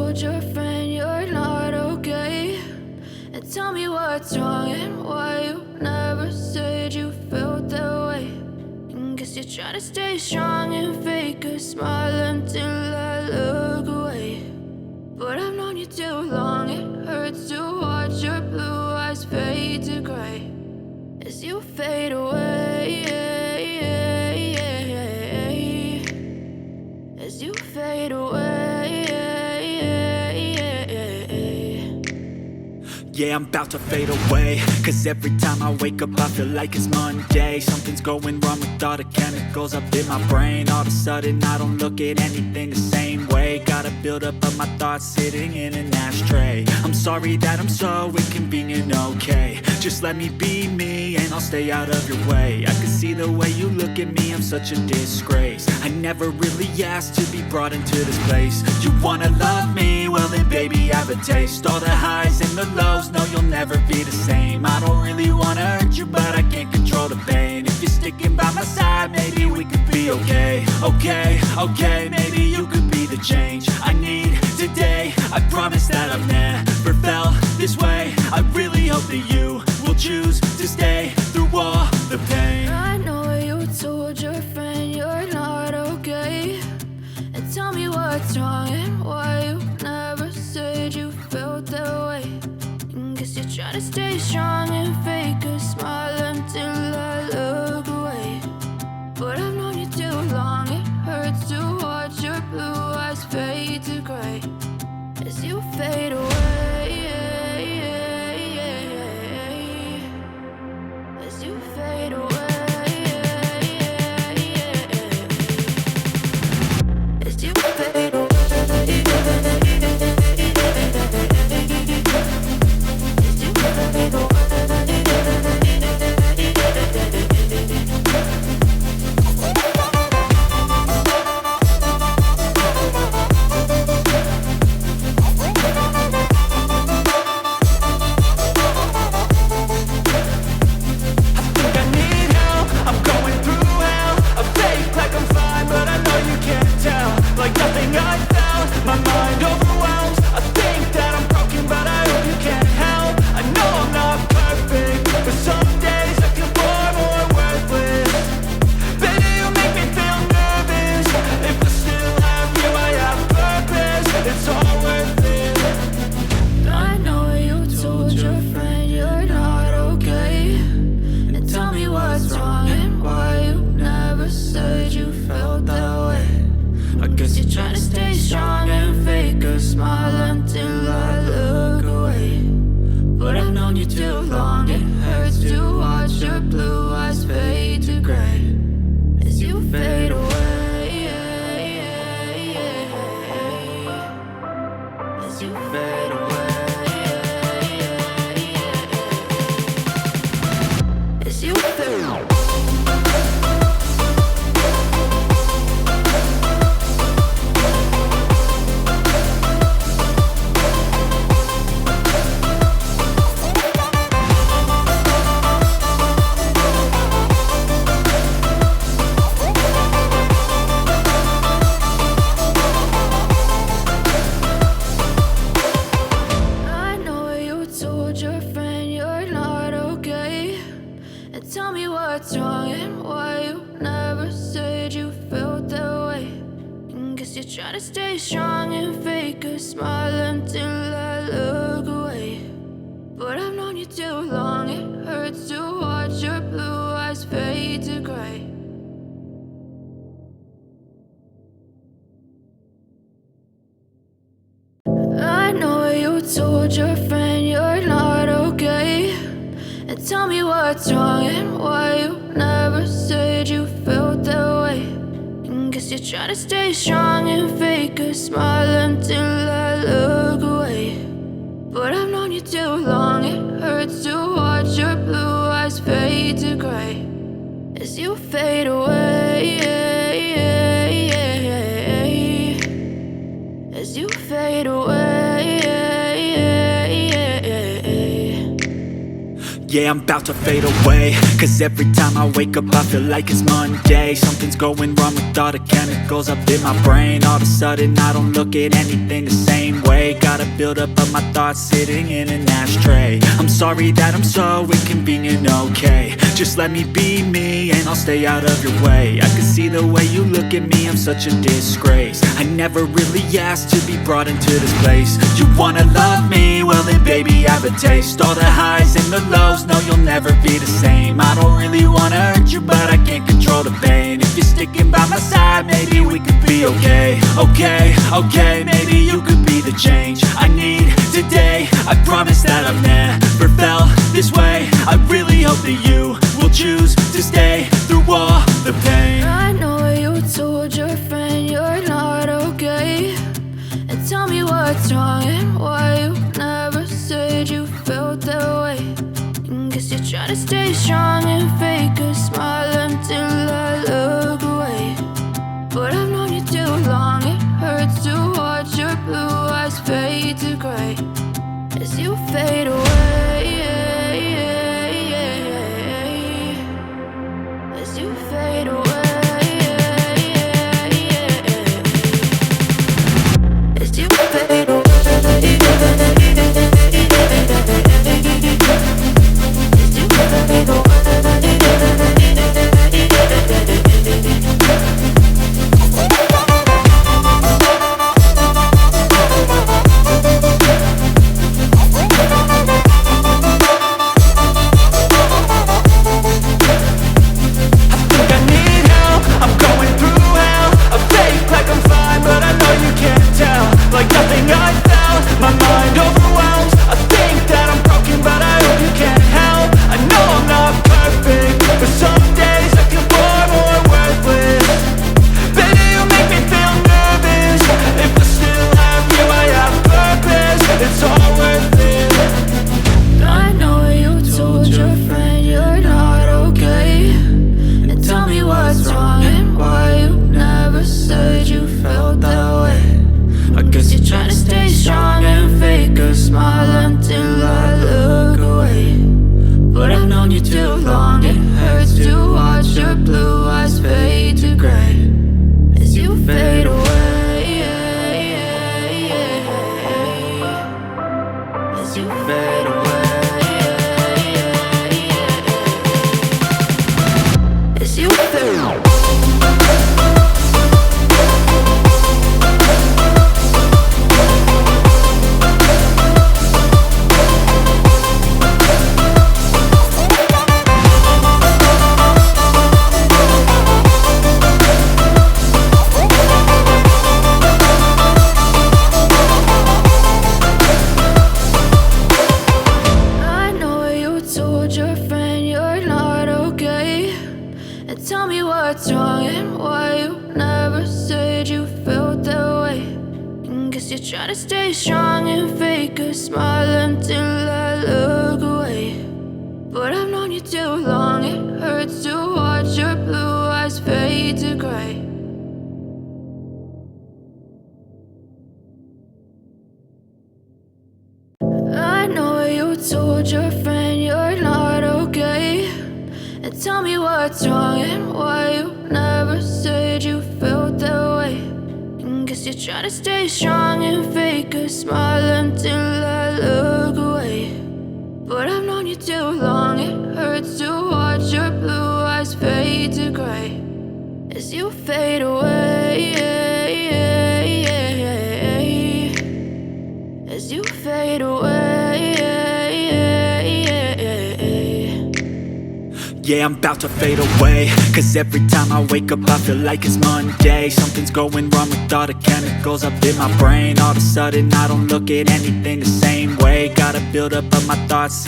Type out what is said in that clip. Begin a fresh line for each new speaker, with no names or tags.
told your friend you're not okay? And tell me what's wrong and why you never said you felt that way. And guess you're trying to stay strong and fake a smile until I look away. But I've known you too long, it hurts to watch your blue eyes fade to gray as you fade away, as you fade away.
Yeah, I'm about to fade away, cause every time I wake up I feel like it's Monday. Something's going wrong with all the chemicals up in my brain. All of a sudden I don't look at anything the same way. Got a buildup of my thoughts sitting in an ashtray. I'm sorry that I'm so inconvenient, okay? Just let me be me and I'll stay out of your way. I can see the way you look at me, I'm such a disgrace. I never really asked to be brought into this place. You wanna love me? Well then baby, have a taste. All the highs and the lows, no, you'll never be the same. I don't really wanna hurt you, but I can't control the pain. If you're sticking by my side, maybe we could be okay. Okay, maybe you could be the change I need today. I promise that I've never felt this way. I really hope that you will choose to stay through all the pain.
I know you told your friend you're not okay. And tell me what's wrong and why you never said you felt that way. Guess you're trying to stay strong and fake a smile until I look away. But I've known you too long, it hurts to watch your blue eyes fade to gray as you fade away, as you fade away, as you fade away. I know you told your friend you're not okay. And tell me what's wrong and why you never said you felt that way. And guess you're trying to stay strong and fake a smile until I look away. But I've known you too long, it hurts to watch your blue eyes fade to gray as you fade away, as you fade away.
Yeah, I'm about to fade away, cause every time I wake up I feel like it's Monday. Something's going wrong with all the chemicals up in my brain. All of a sudden I don't look at anything the same way. Got a buildup of my thoughts sitting in an ashtray. I'm sorry that I'm so inconvenient, okay. Just let me be me and I'll stay out of your way. I can see the way you look at me, I'm such a disgrace. I never really asked to be brought into this place. You wanna love me? Well then baby I have a taste. All the highs and the lows, no you'll never be the same. I don't really wanna hurt you but I can't control the pain. If you're sticking by my side maybe we could be okay. Okay, maybe you could be the change I need today. I promise that I've never felt this way. I really hope that you will choose to stay through all the pain.
I know you told your friend you're not okay, and tell me what's wrong and why you never said you felt that way. Guess you're trying to stay strong and fake a smile until I look away. But I've known you too long, it hurts to watch your blue eyes fade to gray as you fade away. As you fade away. As you fade away. Trying to stay strong and fake a smile until I look away. But I've known you too long, it hurts to watch your blue eyes fade to gray. I know you told your friend you're not okay, and tell me what's wrong and why you never said you felt that way. Guess you're trying to stay strong and fake a smile until I look away. But I've known you too long, it hurts to watch your blue eyes fade to gray as you fade away. As you fade away.
Yeah, I'm about to fade away, cause every time I wake up I feel like it's Monday. Something's going wrong with all the chemicals up in my brain. All of a sudden I don't look at anything the same way. Got a buildup of my thoughts